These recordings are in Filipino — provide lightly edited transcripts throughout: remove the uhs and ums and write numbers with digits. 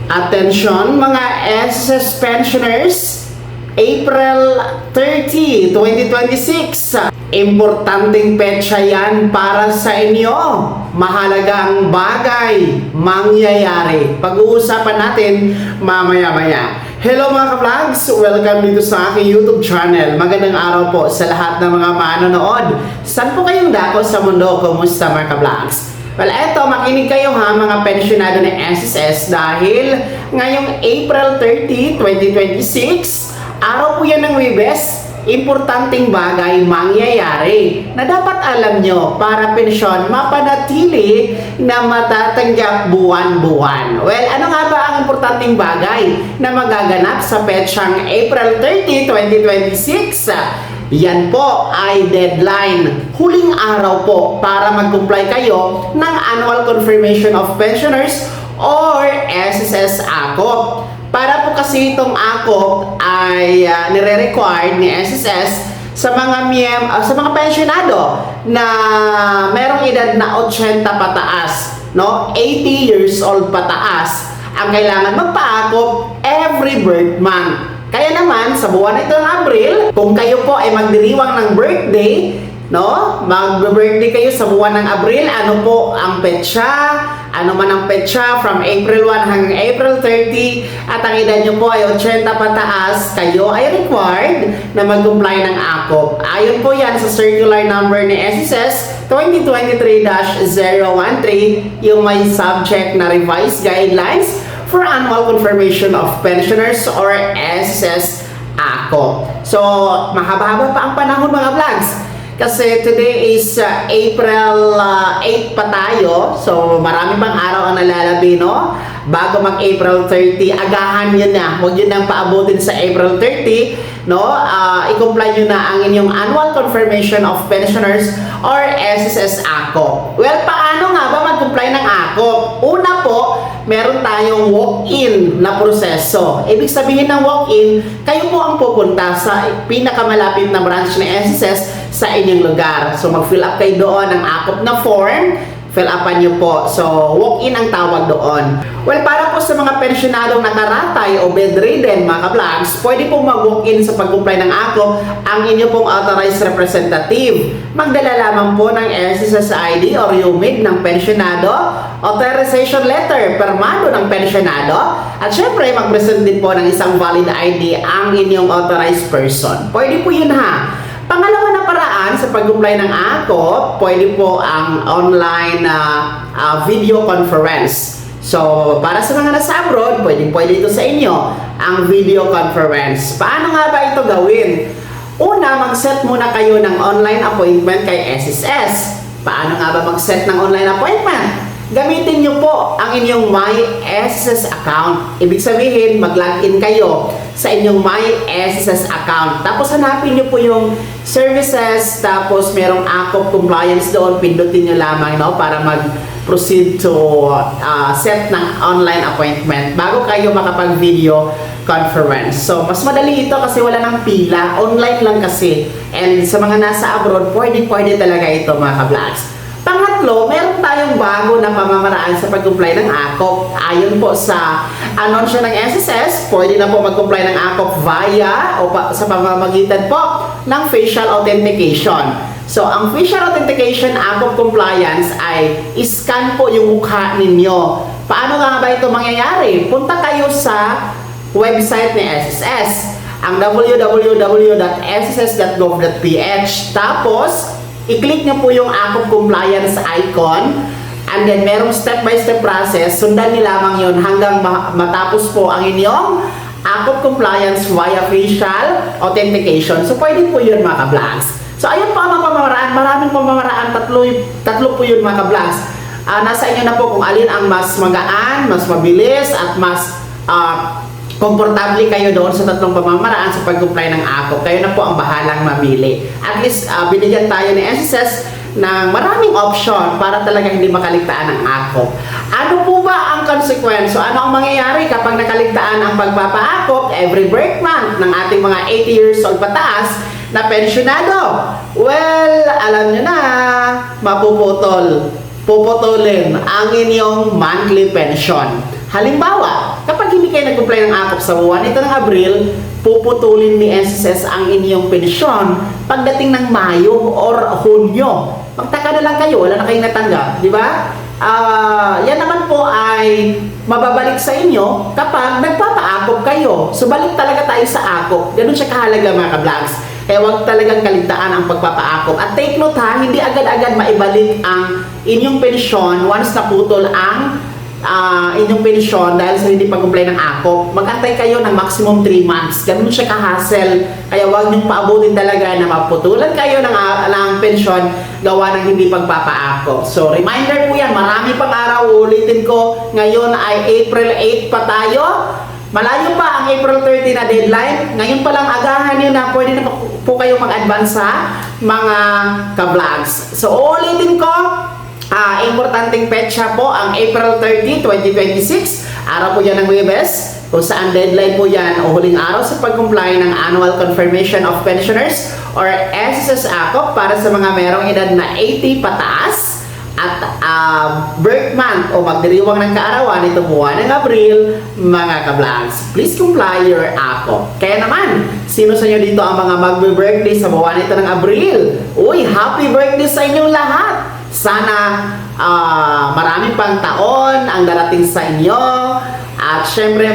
Attention mga SSS pensioners, April 30, 2026. Importanteng petsa yan para sa inyo. Mahalagang bagay mangyayari. Pag-uusapan natin mamaya-maya. Hello mga ka-vlogs! Welcome dito sa aking YouTube channel. Magandang araw po sa lahat ng mga manonood. Saan po kayong dako sa mundo? Kumusta mga ka-vlogs? Well, eto, makinig kayo ha mga pensyonado ng SSS dahil ngayong April 30, 2026, araw po yan ng Webes, importanteng bagay mangyayari na dapat alam nyo para pensyon mapanatili na matatanggap buwan-buwan. Well, ano nga ba ang importanteng bagay na magaganap sa petsang April 30, 2026? Yan po ay deadline. Huling araw po para mag-comply kayo ng Annual Confirmation of Pensioners or SSS ACOP. Para po kasi itong ACOP ay nire-required ni SSS sa mga pensionado na merong edad na 80 pataas, no? 80 years old pataas ang kailangan magpa-ACOP every birth month. Kaya naman, sa buwan ito ng Abril, kung kayo po ay magdiriwang ng birthday, no? Mag-birthday kayo sa buwan ng Abril, ano po ang petsa? Ano man ang petsa from April 1 hanggang April 30 at ang edad nyo po ay 80 pataas, kayo ay required na mag-comply ng ACOP. Ayon po yan sa circular number ni SSS 2023-013, yung may subject na revised guidelines for Annual Confirmation of Pensioners or SSS ACOP. So, mahaba-haba pa ang panahon mga vlogs. Kasi today is April 8 pa tayo. So, marami pang araw ang nalalabi, no? Bago mag-April 30, agahan nyo na. Huwag nyo nang paabutin sa April 30, no? I-comply nyo na ang inyong Annual Confirmation of Pensioners or SSS ACOP. Well, paano nga ba mag-comply ng ACOP? Una po, meron tayong walk-in na proseso. Ibig sabihin ng walk-in, kayo po ang pupunta sa pinakamalapit na branch ng SSS sa inyong lugar. So, mag-fill up kayo doon ng ACOP na form. Fill upan nyo po. So, walk-in ang tawag doon. Well, para po sa mga pensyonadong nakaratay o bedridden, mga ka-vlogs, pwede po mag-walk-in sa pag-comply ng ACOP ang inyo pong authorized representative. Magdala lamang po ng SSS ID or UMID ng pensyonado, authorization letter, permado ng pensyonado, at syempre, mag-present din po ng isang valid ID ang inyong authorized person. Pwede po yun ha. Pangalawa na paraan sa pag-comply ng ACOP, pwede po ang online video conference. So, para sa mga nasa abroad, pwede ito sa inyo, ang video conference. Paano nga ba ito gawin? Una, mag-set muna kayo ng online appointment kay SSS. Paano nga ba mag-set ng online appointment? Gamitin nyo po ang inyong My SSS account. Ibig sabihin, mag-login kayo sa inyong My SSS account. Tapos hanapin nyo po yung services, tapos merong ACOP compliance doon. Pindutin nyo lamang, no, para mag-proceed to set ng online appointment bago kayo makapag-video conference. So, mas madali ito kasi wala nang pila. Online lang kasi. And sa mga nasa abroad, pwede talaga ito mga ka-vlogs. Pangatlo, meron tayong bago na pamamaraan sa pag-comply ng ACOP. Ayon po sa anunsyo ng SSS, pwede na po mag-comply ng ACOP via o sa pamamagitan po ng facial authentication. So, ang facial authentication ACOP compliance ay scan po yung mukha ninyo. Paano nga ba ito mangyayari? Punta kayo sa website ni SSS, ang www.sss.gov.ph. Tapos, i-click nyo po yung ACOP compliance icon and then merong step-by-step process. Sundan nyo lamang yun hanggang matapos po ang inyong ACOP compliance via facial authentication. So, pwede po yun mga ka-vlogs. So, ayun po ang mga pamamaraan. Maraming pamamaraan. Tatlo po yun mga ka-vlogs. Nasa inyo na po kung alin ang mas magaan, mas mabilis, at mas komportable kayo doon sa tatlong pamamaraan sa pag-comply ng ACOP. Kayo na po ang bahalang mamili. At least, binigyan tayo ni SSS ng maraming option para talaga hindi makaligtaan ng ACOP. Ano po ba ang consequence? So, ano ang mangyayari kapag nakaligtaan ang pagpapa-ACOP every birth month ng ating mga 80 years old pataas na pensyonado? Well, alam nyo na, mapuputulin ang inyong monthly pension. Halimbawa, kapag hindi kayo nag-comply ng akop sa buwan ito ng Abril, puputulin ni SSS ang inyong pensyon pagdating ng Mayo or Hunyo. Magtaka na lang kayo, wala na kayong natanggap, di ba? Yan naman po ay mababalik sa inyo kapag nagpapaakop kayo. So balik talaga tayo sa akop. Ganun siya kahalaga mga ka-vlogs. Kaya huwag talagang kaligtaan ang pagpapaakop. At take note ha, hindi agad-agad maibalik ang inyong pensyon once naputol ang inyong pensyon dahil sa hindi pag-comply ng akop. Mag-antay kayo ng maximum 3 months. Ganun siya ka-hassle. Kaya huwag niyong paabutin talaga na maputulan kayo ng pensyon gawa ng hindi pagpapaakop. So, reminder po yan. Marami pang araw. Ulitin ko. Ngayon ay April 8 pa tayo. Malayo pa ang April 30 na deadline. Ngayon pa lang agahan nyo na pwede na po kayo mag-advance sa mga ka-vlogs. So, ulitin ko. Importanteng petsa po ang April 30, 2026. Araw po yan ng Webes, kung saan deadline po yan o huling araw sa pag-comply ng Annual Confirmation of Pensioners or SSS ACOP para sa mga merong edad na 80 pataas at birth month o magdiriwang ng kaarawan itong buwan ng Abril, mga ka-vlogs. Please comply your ACOP. Kaya naman, sino sa inyo dito ang mga magbe-birthday sa buwan ito ng Abril? Uy, happy birthday sa inyong lahat! Sana marami pang taon ang darating sa inyo at syempre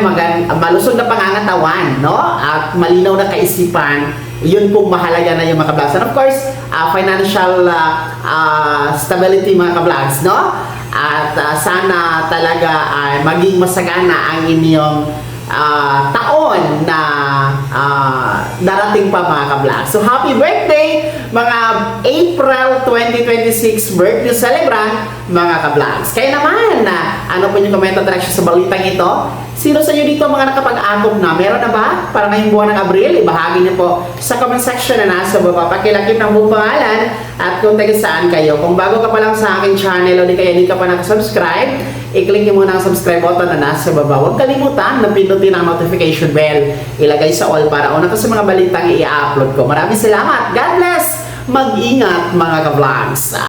malusog na pangangatawan, no? At malinaw na kaisipan. Yun pong mahalaga na yung mga ka-vlogs. And of course, financial stability mga ka-vlogs, no? At sana talaga maging masagana ang inyong taon na darating pa mga ka-vlogs. So happy birthday mga April 2026 birthday celebrant mga ka-vlogs. Kaya naman ano po yung comment at reaction sa balitang ito? Sino sa inyo dito mga nakapag-akop na? Meron na ba? Para ngayong buwan ng Abril, ibahagi niyo po sa comment section na nasa baba. Pakilakip ng buong pangalan at kung taga saan kayo. Kung bago ka pa lang sa aking channel o di kaya di ka pa nakasubscribe, i-click niyo muna ang subscribe button na nasa baba. Huwag kalimutan na pindutin ang notification bell. Ilagay sa all para una ka sa mga balitang i-upload ko. Maraming salamat. God bless! Mag-ingat mga ka-vlogs!